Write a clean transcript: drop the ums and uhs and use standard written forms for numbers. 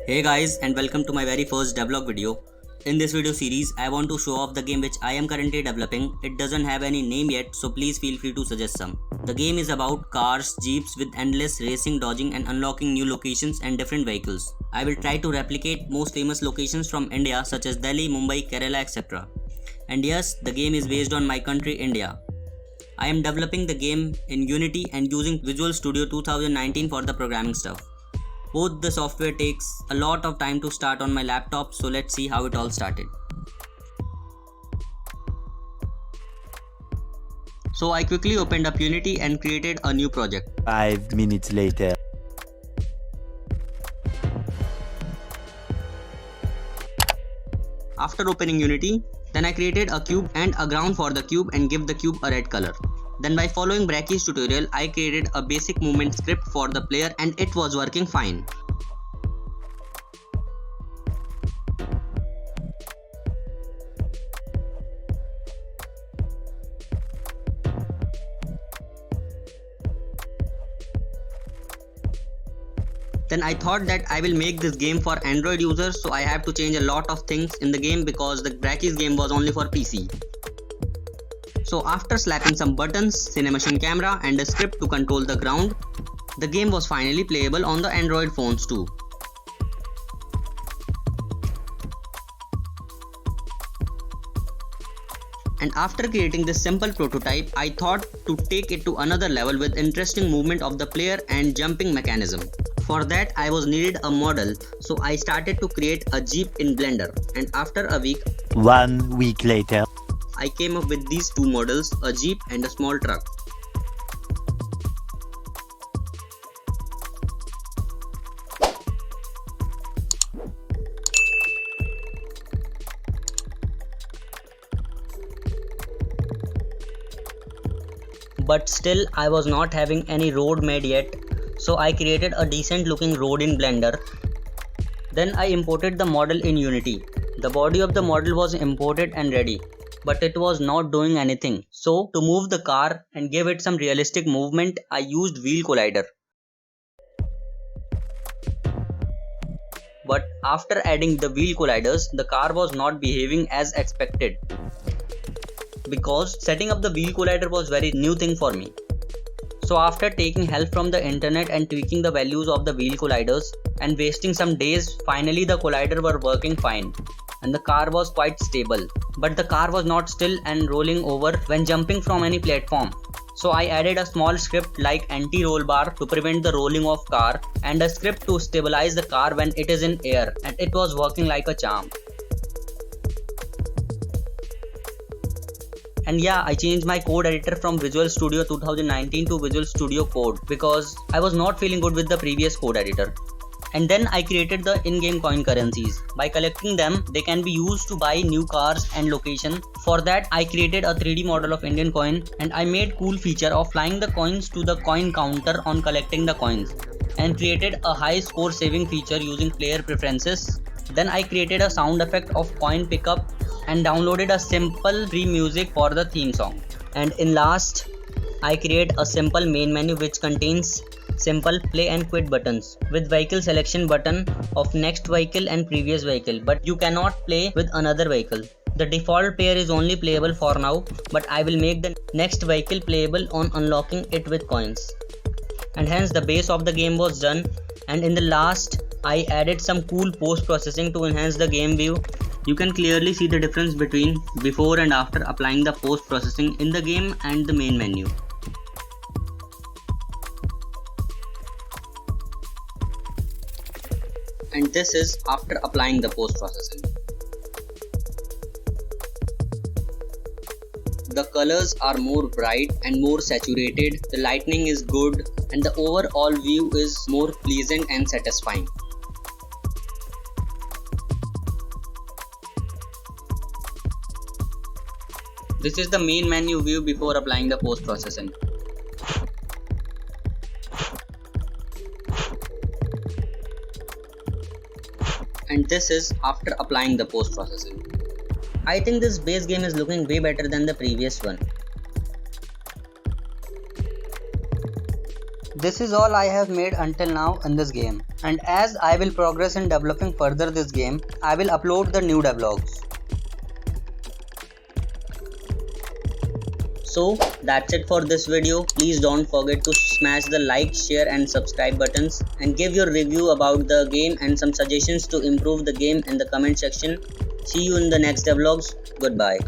Hey guys, and welcome to my very first devlog video. In this video series, I want to show off the game which I am currently developing. It doesn't have any name yet, so please feel free to suggest some. The game is about cars, jeeps with endless racing, dodging and unlocking new locations and different vehicles. I will try to replicate most famous locations from India such as Delhi, Mumbai, Kerala, etc. And yes, the game is based on my country India. I am developing the game in Unity and using Visual Studio 2019 for the programming stuff. Both the software takes a lot of time to start on my laptop, so let's see how it all started. So I quickly opened up Unity and created a new project. 5 minutes later. After opening Unity, then I created a cube and a ground for the cube and give the cube a red color. Then by following Bracky's tutorial, I created a basic movement script for the player and it was working fine. Then I thought that I will make this game for Android users, so I have to change a lot of things in the game because the Bracky's game was only for PC. So after slapping some buttons, Cinemation camera and a script to control the ground, the game was finally playable on the Android phones too. And after creating this simple prototype, I thought to take it to another level with interesting movement of the player and jumping mechanism. For that I was needed a model, so I started to create a Jeep in Blender, and after a week, 1 week later. I came up with these two models, a Jeep and a small truck. But still I was not having any road made yet, so I created a decent looking road in Blender. Then I imported the model in Unity. The body of the model was imported and ready, but it was not doing anything. So to move the car and give it some realistic movement, I used Wheel Collider. But after adding the wheel colliders, the car was not behaving as expected, because setting up the wheel collider was very new thing for me. So after taking help from the internet and tweaking the values of the wheel colliders and wasting some days, finally the collider were working fine and the car was quite stable. But the car was not still and rolling over when jumping from any platform. So I added a small script like anti-roll bar to prevent the rolling of car and a script to stabilize the car when it is in air, and it was working like a charm. And yeah, I changed my code editor from Visual Studio 2019 to Visual Studio Code because I was not feeling good with the previous code editor. And then I created the in-game coin currencies. By collecting them, they can be used to buy new cars and location. For that, I created a 3D model of Indian coin and I made cool feature of flying the coins to the coin counter on collecting the coins, and created a high score saving feature using player preferences. Then I created a sound effect of coin pickup and downloaded a simple free music for the theme song. And in last, I create a simple main menu which contains simple play and quit buttons with vehicle selection button of next vehicle and previous vehicle, but you cannot play with another vehicle. The default player is only playable for now, but I will make the next vehicle playable on unlocking it with coins. And hence the base of the game was done, and in the last I added some cool post processing to enhance the game view. You can clearly see the difference between before and after applying the post processing in the game and the main menu. And this is after applying the post processing. The colors are more bright and more saturated, the lighting is good, and the overall view is more pleasant and satisfying. This is the main menu view before applying the post processing. And this is after applying the post processing. I think this base game is looking way better than the previous one. This is all I have made until now in this game. And as I will progress in developing further this game, I will upload the new devlogs. So that's it for this video. Please don't forget to smash the like, share and subscribe buttons, and give your review about the game and some suggestions to improve the game in the comment section. See you in the next devlogs. Goodbye.